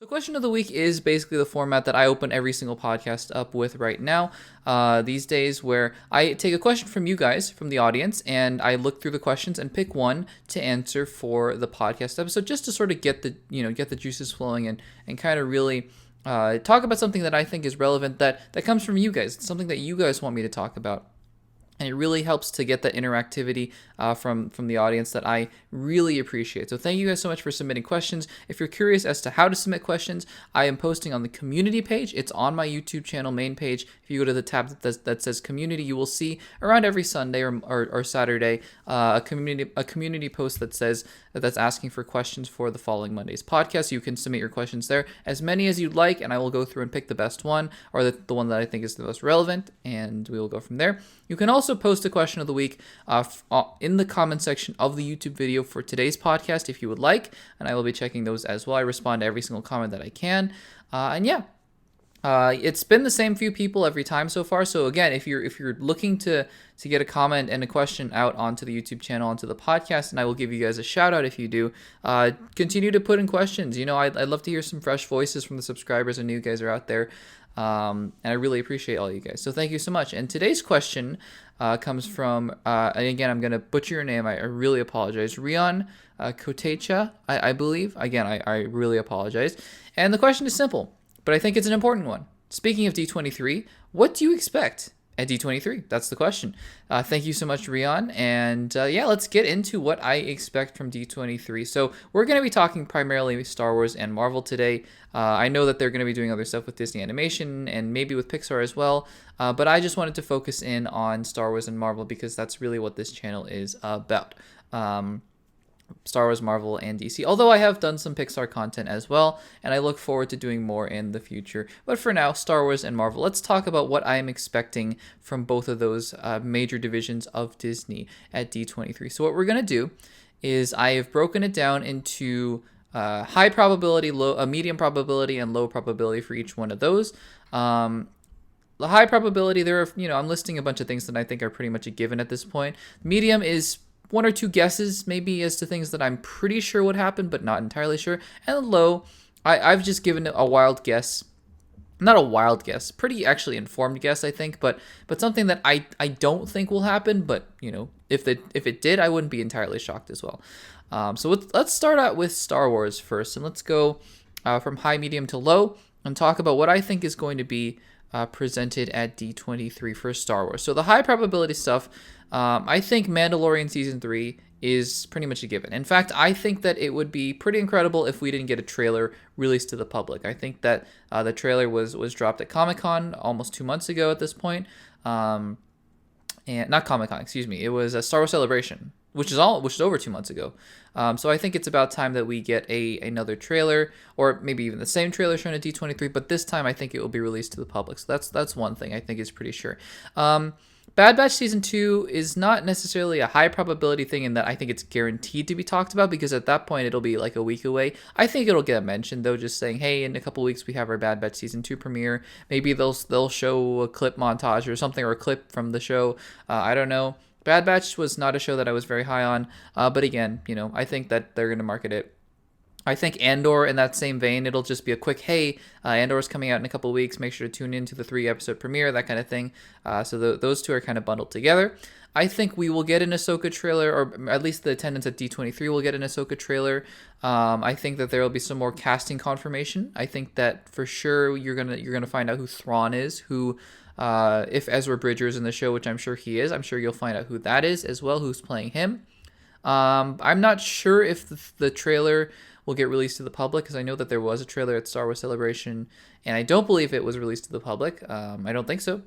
The question of the week is basically the format that I open every single podcast up with right now, these days, where I take a question from you guys, from the audience, and I look through the questions and pick one to answer for the podcast episode, just to sort of get the juices flowing and kind of really talk about something that I think is relevant that comes from you guys. It's something that you guys want me to talk about. And it really helps to get that interactivity from the audience that I really appreciate. So thank you guys so much for submitting questions. If you're curious as to how to submit questions, I am posting on the community page. It's on my YouTube channel main page. If you go to the tab that says community, you will see around every Sunday or Saturday a community post that's asking for questions for the following Monday's podcast. You can submit your questions there, as many as you'd like, and I will go through and pick the best one, or the one that I think is the most relevant, and we will go from there. You can also post a question of the week in the comment section of the YouTube video for today's podcast if you would like, and I will be checking those as well. I respond to every single comment that I can, it's been the same few people every time so far. So again, if you're looking to get a comment and a question out onto the YouTube channel, onto the podcast, and I will give you guys a shout out if you do, continue to put in questions. I'd love to hear some fresh voices from the subscribers. I know you guys are out there. And I really appreciate all you guys. So thank you so much. And today's question comes from, and again, I'm going to butcher your name. I really apologize. Rion Kotecha, I believe. Again, I really apologize. And the question is simple, but I think it's an important one. Speaking of D23, what do you expect at D23? That's the question. Thank you so much, Rion. And let's get into what I expect from D23. So we're going to be talking primarily Star Wars and Marvel today. I know that they're going to be doing other stuff with Disney Animation and maybe with Pixar as well. But I just wanted to focus in on Star Wars and Marvel because that's really what this channel is about. Star Wars, Marvel, and DC. Although I have done some Pixar content as well, and I look forward to doing more in the future. But for now, Star Wars and Marvel. Let's talk about what I am expecting from both of those major divisions of Disney at D23. So what we're going to do is I have broken it down into high probability, medium probability, and low probability for each one of those. The high probability, I'm listing a bunch of things that I think are pretty much a given at this point. Medium is one or two guesses maybe as to things that I'm pretty sure would happen, but not entirely sure. And low, I've just given a wild guess. Not a wild guess, pretty actually informed guess, I think, but something that I don't think will happen, but if it did, I wouldn't be entirely shocked as well. So let's start out with Star Wars first, and let's go from high, medium to low, and talk about what I think is going to be presented at D23 for Star Wars. So the high probability stuff, I think Mandalorian Season 3 is pretty much a given. In fact, I think that it would be pretty incredible if we didn't get a trailer released to the public. I think that the trailer was dropped at Comic-Con almost 2 months ago at this point. And not Comic-Con, excuse me. It was a Star Wars Celebration, which is over 2 months ago. So I think it's about time that we get another trailer, or maybe even the same trailer shown at D23, but this time I think it will be released to the public. So that's one thing I think is pretty sure. Bad Batch Season 2 is not necessarily a high probability thing in that I think it's guaranteed to be talked about, because at that point it'll be like a week away. I think it'll get mentioned though, just saying, hey, in a couple weeks we have our Bad Batch Season 2 premiere. Maybe they'll show a clip montage or something, or a clip from the show. I don't know. Bad Batch was not a show that I was very high on, but again, I think that they're going to market it. I think Andor, in that same vein, it'll just be a quick, hey, Andor's coming out in a couple weeks, make sure to tune in to the 3-episode premiere, that kind of thing. So those two are kind of bundled together. I think we will get an Ahsoka trailer, or at least the attendants at D23 will get an Ahsoka trailer. I think that there will be some more casting confirmation. I think that for sure you're gonna find out who Thrawn is, who... if Ezra Bridger's in the show, which I'm sure he is, I'm sure you'll find out who that is as well, who's playing him. I'm not sure if the trailer will get released to the public, because I know that there was a trailer at Star Wars Celebration, and I don't believe it was released to the public. I don't think so.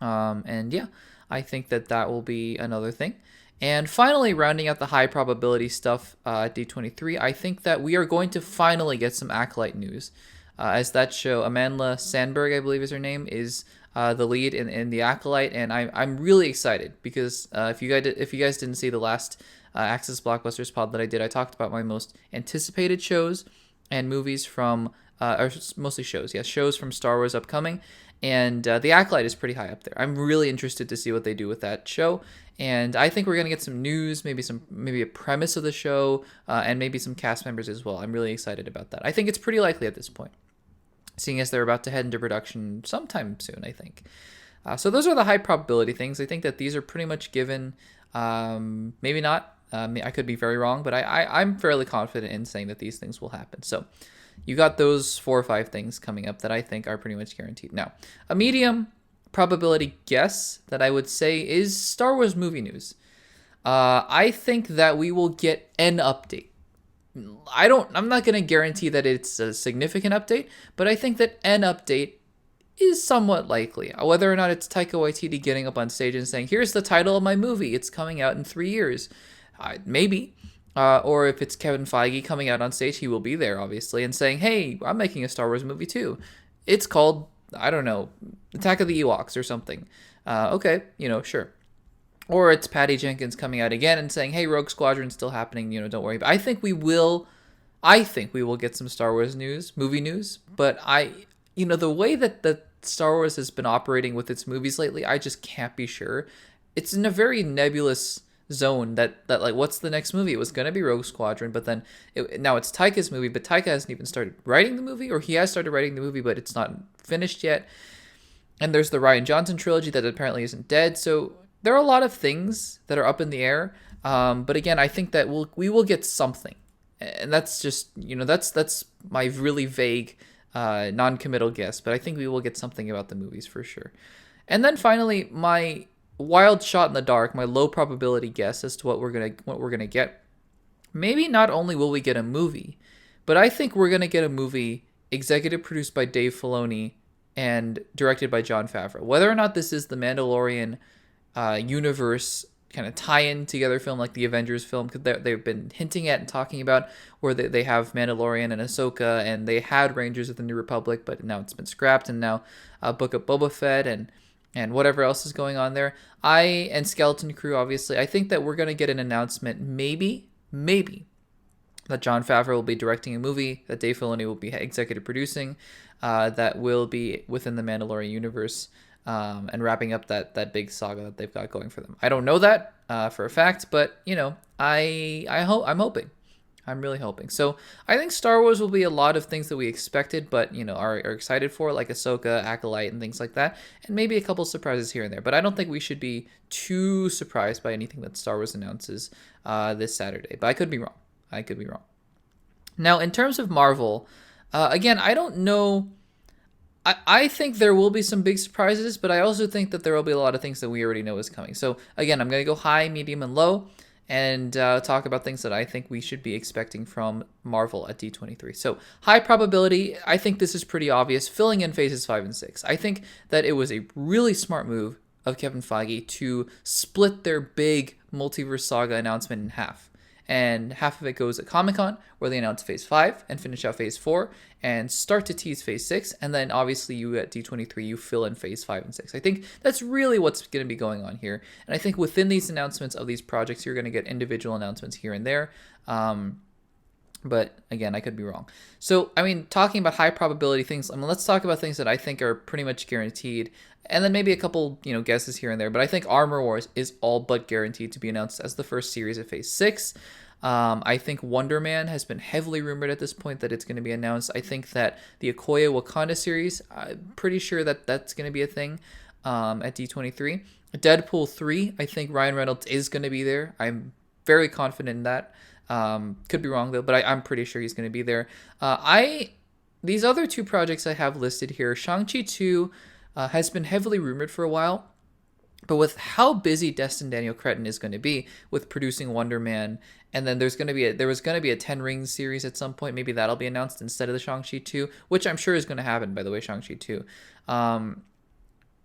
I think that will be another thing. And finally, rounding out the high probability stuff at D23, I think that we are going to finally get some Acolyte news. As that show, Amandla Sandberg, I believe is her name, is the lead in the Acolyte, and I'm really excited because if you guys didn't see the last Access Blockbusters pod that I did, I talked about my most anticipated shows and movies from, or mostly shows, shows from Star Wars upcoming, and the Acolyte is pretty high up there. I'm really interested to see what they do with that show, And I think we're gonna get some news, maybe a premise of the show, and maybe some cast members as well. I'm really excited about that. I think it's pretty likely at this point, seeing as they're about to head into production sometime soon, I think. So those are the high probability things. I think that these are pretty much given. Maybe not. I could be very wrong, but I'm fairly confident in saying that these things will happen. So you got those 4 or 5 things coming up that I think are pretty much guaranteed. Now, a medium probability guess that I would say is Star Wars movie news. I think that we will get an update. I'm not going to guarantee that it's a significant update, but I think that an update is somewhat likely. Whether or not it's Taika Waititi getting up on stage and saying, here's the title of my movie, it's coming out in 3 years. Maybe. Or if it's Kevin Feige coming out on stage, he will be there, obviously, and saying, hey, I'm making a Star Wars movie too. It's called, I don't know, Attack of the Ewoks or something. Okay, sure. Or it's Patty Jenkins coming out again and saying, hey, Rogue Squadron's still happening, don't worry. But I think we will get some Star Wars news, movie news. But the way that the Star Wars has been operating with its movies lately, I just can't be sure. It's in a very nebulous zone that like, what's the next movie? It was going to be Rogue Squadron, but then now it's Taika's movie, but Taika hasn't even started writing the movie, or he has started writing the movie, but it's not finished yet. And there's the Rian Johnson trilogy that apparently isn't dead. So there are a lot of things that are up in the air. But again, I think that we will get something. And that's just, that's my really vague, non-committal guess, but I think we will get something about the movies for sure. And then finally, my wild shot in the dark, my low probability guess as to what we're gonna get. Maybe not only will we get a movie, but I think we're gonna get a movie executive produced by Dave Filoni and directed by Jon Favreau. Whether or not this is the Mandalorian universe kind of tie-in together film like the Avengers film, because they've been hinting at and talking about where they have Mandalorian and Ahsoka, and they had Rangers of the New Republic, but now it's been scrapped, and now Book of Boba Fett and whatever else is going on there. And Skeleton Crew, obviously. I think that we're going to get an announcement, maybe, that Jon Favreau will be directing a movie, that Dave Filoni will be executive producing, that will be within the Mandalorian universe, and wrapping up that big saga that they've got going for them. I don't know that for a fact, but I'm hoping. I'm really hoping. So I think Star Wars will be a lot of things that we expected, but are excited for, like Ahsoka, Acolyte, and things like that, and maybe a couple surprises here and there. But I don't think we should be too surprised by anything that Star Wars announces this Saturday. But I could be wrong. Now, in terms of Marvel, again, I don't know. I think there will be some big surprises, but I also think that there will be a lot of things that we already know is coming. So again, I'm going to go high, medium, and low, and talk about things that I think we should be expecting from Marvel at D23. So high probability, I think this is pretty obvious, filling in phases 5 and 6. I think that it was a really smart move of Kevin Feige to split their big multiverse saga announcement in half. And half of it goes at Comic-Con, where they announce Phase 5 and finish out Phase 4 and start to tease Phase 6. And then obviously you at D23, you fill in Phase 5 and 6. I think that's really what's going to be going on here. And I think within these announcements of these projects, you're going to get individual announcements here and there. But again, I could be wrong. So, talking about high probability things, let's talk about things that I think are pretty much guaranteed. And then maybe a couple, guesses here and there. But I think Armor Wars is all but guaranteed to be announced as the first series of Phase 6. I think Wonder Man has been heavily rumored at this point that it's going to be announced. I think that the Okoye Wakanda series, I'm pretty sure that that's going to be a thing at D23. Deadpool 3, I think Ryan Reynolds is going to be there. I'm very confident in that. Could be wrong, though, but I'm pretty sure he's going to be there. These other two projects I have listed here, Shang-Chi 2 has been heavily rumored for a while. But with how busy Destin Daniel Cretton is going to be with producing Wonder Man, and then there was going to be a 10 Rings series at some point. Maybe that'll be announced instead of the Shang-Chi 2, which I'm sure is going to happen, by the way, Shang-Chi 2.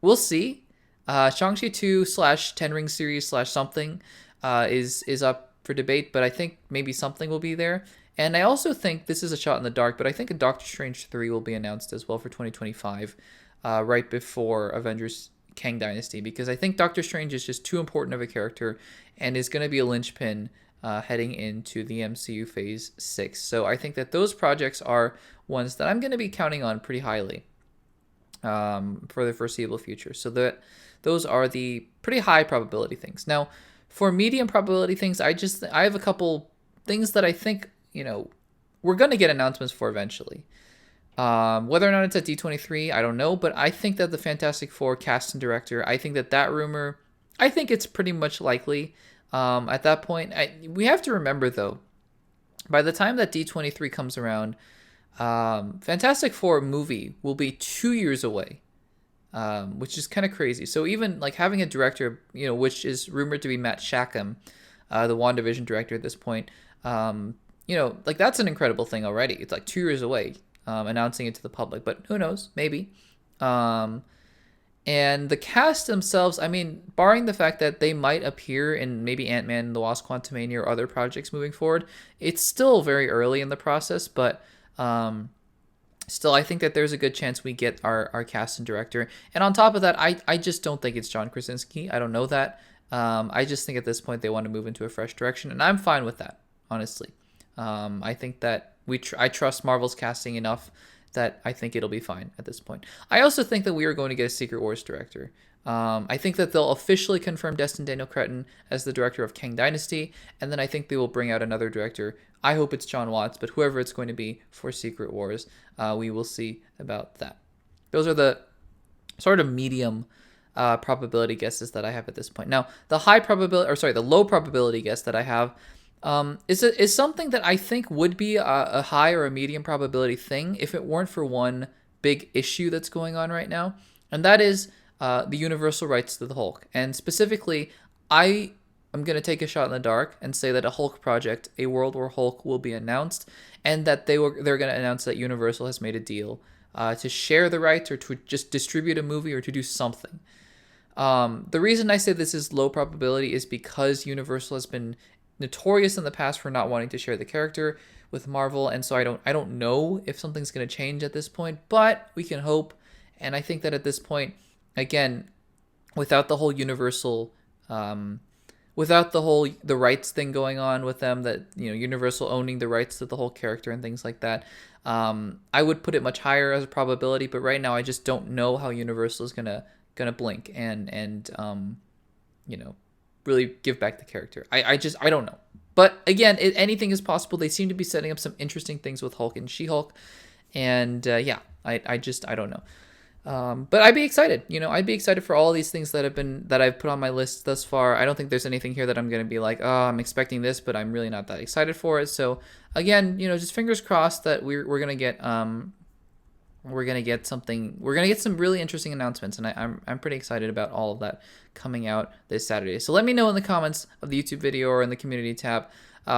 We'll see. Shang-Chi 2 / 10 Rings series / something is up for debate, but I think maybe something will be there. And I also think, this is a shot in the dark, but I think a Doctor Strange 3 will be announced as well for 2025, right before Avengers Kang Dynasty, because I think Doctor Strange is just too important of a character and is going to be a linchpin heading into the MCU Phase 6. So I think that those projects are ones that I'm going to be counting on pretty highly. for the foreseeable future. So those are the pretty high probability things. Now, for medium probability things, I have a couple things that I think, we're going to get announcements for eventually. Whether or not it's at D23, I don't know, but I think that the Fantastic Four cast and director, I think that rumor, I think it's pretty much likely. At that point, we have to remember though, by the time that D23 comes around, Fantastic Four movie will be 2 years away, which is kind of crazy. So even like having a director, which is rumored to be Matt Shackham, the WandaVision director at this point, like that's an incredible thing already. It's like 2 years away, announcing it to the public, but who knows, maybe. And the cast themselves, I mean, barring the fact that they might appear in maybe Ant-Man and the Wasp: Quantumania or other projects moving forward, it's still very early in the process, but still, I think that there's a good chance we get our cast and director. And on top of that, I just don't think it's John Krasinski. I don't know that. I just think at this point they want to move into a fresh direction, and I'm fine with that, honestly. I think that I trust Marvel's casting enough that I think it'll be fine at this point. I also think that we are going to get a Secret Wars director. I think that they'll officially confirm Destin Daniel Cretton as the director of Kang Dynasty, and then I think they will bring out another director. I hope it's John Watts, but whoever it's going to be for Secret Wars, we will see about that. Those are the sort of medium probability guesses that I have at this point. Now, the low probability guess that I have is something that I think would be a high or a medium probability thing if it weren't for one big issue that's going on right now, and that is the universal rights to the Hulk. And specifically, I'm going to take a shot in the dark and say that a Hulk project, a World War Hulk, will be announced, and that they're going to announce that Universal has made a deal to share the rights or to just distribute a movie or to do something. The reason I say this is low probability is because Universal has been notorious in the past for not wanting to share the character with Marvel, and so I don't know if something's going to change at this point, but we can hope. And I think that at this point, again, without the whole Universal, without the rights thing going on with them, that Universal owning the rights to the whole character and things like that, I would put it much higher as a probability. But right now, I just don't know how Universal is gonna blink and really give back the character. I don't know. But again, anything is possible. They seem to be setting up some interesting things with Hulk and She-Hulk, and I don't know. But I'd be excited. I'd be excited for all these things that I've put on my list thus far. I don't think there's anything here that I'm gonna be like, oh, I'm expecting this, but I'm really not that excited for it. So again, just fingers crossed that we're gonna get something. We're gonna get some really interesting announcements, and I'm pretty excited about all of that coming out this Saturday. So let me know in the comments of the YouTube video or in the community tab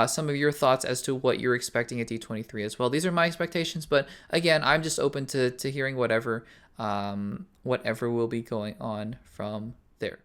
some of your thoughts as to what you're expecting at D23 as well. These are my expectations, but again, I'm just open to hearing whatever will be going on from there.